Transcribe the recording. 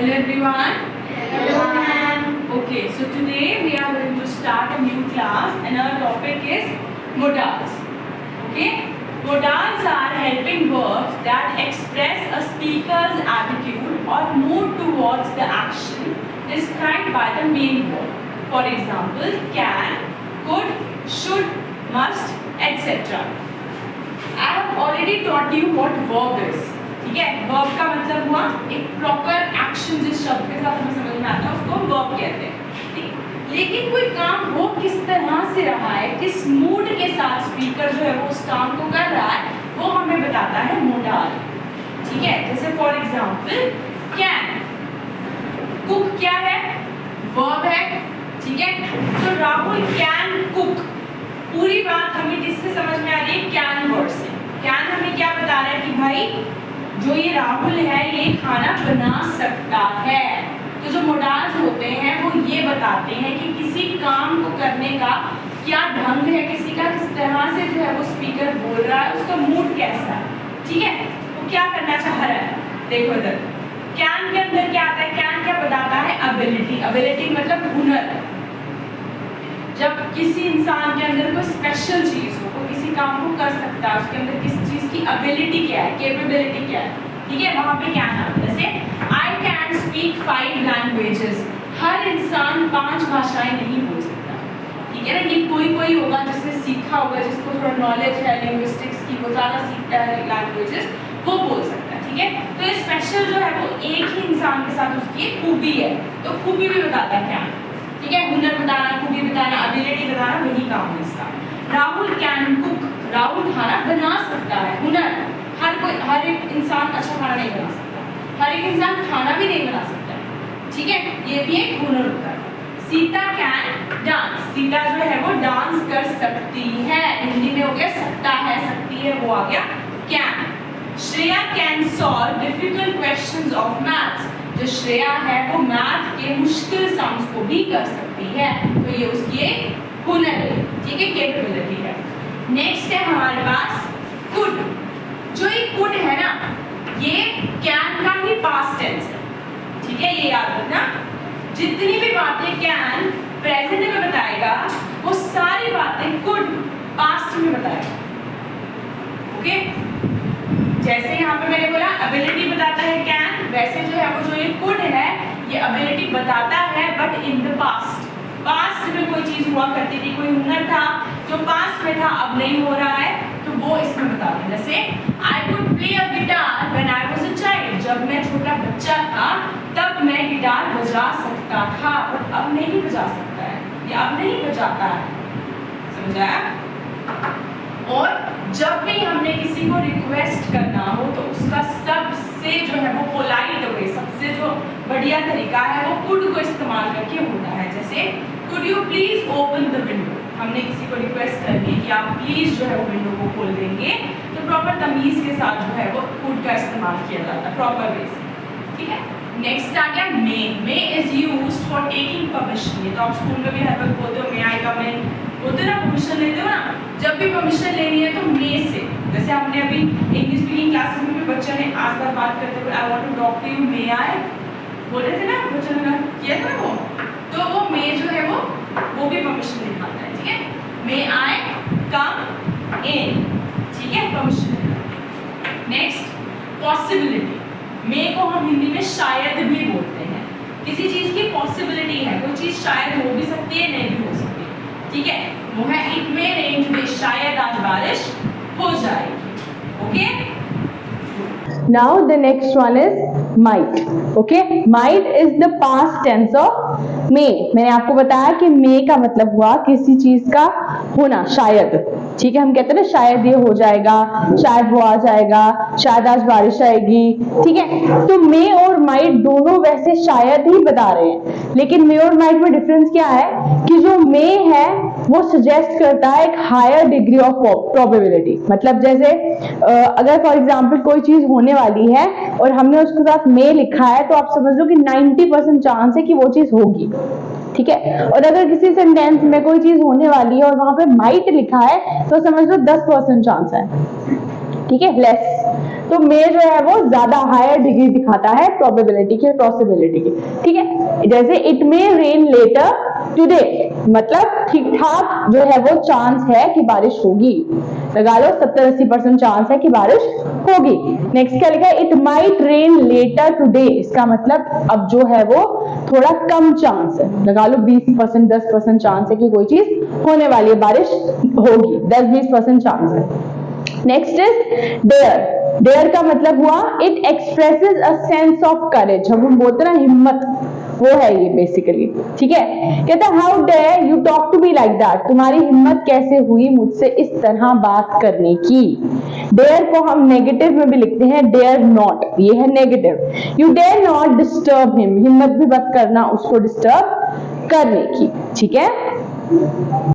Hello everyone. Hello ma'am. Okay, so today we are going to start a new class and our topic is modals. Okay, modals are helping verbs that express a speaker's attitude or mood towards the action described by the main verb. For example, can, could, should, must, etc. I have already taught you what verb is. ठीक है, verb का मतलब हुआ एक proper action, जिस शब्द के साथ हमें समझ में आता है उसको हम वर्ब कहते हैं। ठीक, लेकिन कोई काम हो किस तरह से रहा है, किस मूड के साथ स्पीकर जो है वो उस काम को कर रहा है, वो हमें बताता है मोडाल। ठीक है, जैसे फॉर एग्जाम्पल कैन, कुक क्या है, वर्ब है। ठीक है, तो राहुल कैन कुक, पूरी बात हमें किससे समझ में आ रही है, कैन वर्ड से। कैन हमें क्या बता रहा है कि भाई जो ये राहुल है ये खाना बना सकता है। तो जो मोडाल्स होते हैं वो ये बताते हैं कि किसी काम को करने का क्या ढंग है, किसी का किस तरह से जो है वो स्पीकर बोल रहा है, उसका मूड कैसा है। ठीक है, वो क्या करना चाह रहा है। देखो इधर कैन के अंदर क्या आता है, कैन क्या बताता है, एबिलिटी। एबिलिटी मतलब हुनर। जब किसी इंसान के अंदर कोई स्पेशल चीज हो, वो किसी काम को कर सकता है, उसके अंदर किसी चीज की एबिलिटी क्या है, कैपेबिलिटी क्या है। ठीक है, वहां पे क्या नाम, जैसे आई कैन स्पीक 5 लैंग्वेजेस। हर इंसान 5 भाषाएं नहीं बोल सकता। ठीक है ना, ये कोई होगा जिसने सीखा होगा, जिसको थोड़ा नॉलेज है लिंग्विस्टिक्स की, वो ज़्यादा सीखता है लैंग्वेजेस, वो बोल सकता है। ठीक है, तो ये स्पेशल जो है वो एक ही इंसान के साथ उसकी एक खूबी है, तो खूबी भी बताता है क्या। ठीक है, हुनर बताना, खूबी बताना, एबिलिटी बताना, वही काम है इसका। राहुल कैन कुक, राहुल खाना बना सकता है। हुनर, हर एक इंसान अच्छा खाना नहीं बना सकता, हर एक इंसान खाना भी नहीं बना सकता। ठीक है, ये भी एक हुनर होता है। सीता कैन डांस, सीता जो है वो डांस कर सकती है। हिंदी में हो गया सकता है, सकती है, वो आ गया can. Shreya can solve difficult questions of maths, जो श्रेया है वो मैथ के मुश्किल सम्स को भी कर सकती है, तो ये उसकी एक हुनर है। ठीक है, कैपेबिलिटी है। नेक्स्ट है हमारे पास कुड। जो ये कुड है ना, ये कैन का ही पास्ट टेंस है। ठीक है, ये याद रखना, जितनी भी बातें कैन प्रेजेंट में बताएगा वो सारी बातें कुड पास्ट में बताएगा। ओके, जैसे यहाँ पे मैंने बोला एबिलिटी बताता है कैन, वैसे जो है वो जो ये कुड है ये एबिलिटी बताता है but in the past. Past में कोई चीज हुआ करती थी, कोई हुनर था जो पास्ट में था अब नहीं हो रहा है, तो वो इसमें बताते हैं। जैसे I could play a guitar when I was a child, जब मैं छोटा बच्चा था तब मैं गिटार बजा सकता था, बट अब नहीं बजा सकता है, या अब नहीं बजाता है। समझ आया। और जब भी हमने किसी को रिक्वेस्ट करना हो तो उसका सबसे जो है वो पोलाइट वे, सबसे जो बढ़िया तरीका है वो कुड को इस्तेमाल करके होता है। जैसे could you please open the window, हमने किसी को रिक्वेस्ट करनी है कि आप प्लीज जो है वो विंडो को खोल देंगे, तो प्रॉपर तमीज के साथ जो है वो कुड का इस्तेमाल किया जाता है प्रॉपर वे से। ठीक है, नेक्स्ट आ गया may. May is used for taking permission. ये तो आप स्कूल में भी हर वक्त बोलते हो, मे आई कम इन, बोलते ना, परमिशन लेते हो ना। जब भी परमिशन लेनी है तो मे से, जैसे हमने अभी इंग्लिश स्पीकिंग क्लासेस में भी बच्चों ने आज बार बात करते हुए I want to talk to you, may I बोल रहे थे ना, बच्चों ने किया था वो, तो वो मे जो है वो भी परमिशन दिखाता है। ठीक है, मे आई कम इन। ठीक है, परमिशन। Next possibility. मे को हम हिंदी में शायद भी बोलते हैं। किसी चीज की पॉसिबिलिटी है, कोई चीज शायद हो भी सकती है, नहीं भी हो सकती। ठीक है, वो है इट मे रेन टुडे, शायद आज बारिश हो जाएगी। Okay, Now the next one is might. Okay, might is the past tense of may. मैंने आपको बताया कि may का मतलब हुआ किसी चीज का होना, शायद। ठीक है, हम कहते हैं ना शायद ये हो जाएगा, शायद वो आ जाएगा, शायद आज बारिश आएगी। ठीक है, तो may और might दोनों वैसे शायद ही बता रहे हैं, लेकिन may और might में डिफरेंस क्या है कि जो may है वो सजेस्ट करता है एक हायर डिग्री ऑफ प्रोबेबिलिटी। मतलब जैसे अगर फॉर एग्जांपल कोई चीज होने वाली है और हमने उसके साथ मे लिखा है, तो आप समझ लो कि 90% चांस है कि वो चीज होगी। ठीक है, और अगर किसी सेंटेंस में कोई चीज होने वाली है और वहां पे माइट लिखा है, तो समझ लो 10% चांस है। ठीक है, लेस। तो तो मे जो है वो ज्यादा हायर डिग्री दिखाता है प्रोबेबिलिटी की, पॉसिबिलिटी की, ठीक है। जैसे it may rain later today, मतलब ठीक ठाक जो है वो चांस है कि बारिश होगी, लगा लो 70-80% चांस है कि बारिश होगी। नेक्स्ट क्या लिखा है, it might rain later today, इसका मतलब अब जो है वो थोड़ा कम चांस है, लगा लो 20%, 10% चांस है कि कोई चीज होने वाली है, बारिश होगी, 10-20% चांस है। Next is dare. डेयर का मतलब हुआ it expresses a sense of courage, हम बोलते ना हिम्मत, वो है ये बेसिकली, ठीक है। कहता है how dare you talk to be like that, तुम्हारी हिम्मत कैसे हुई मुझसे इस तरह बात करने की। डेयर को हम नेगेटिव में भी लिखते हैं, डेयर नॉट, ये है negative. You dare not disturb him, हिम्मत भी मत करना उसको डिस्टर्ब करने की, ठीक है।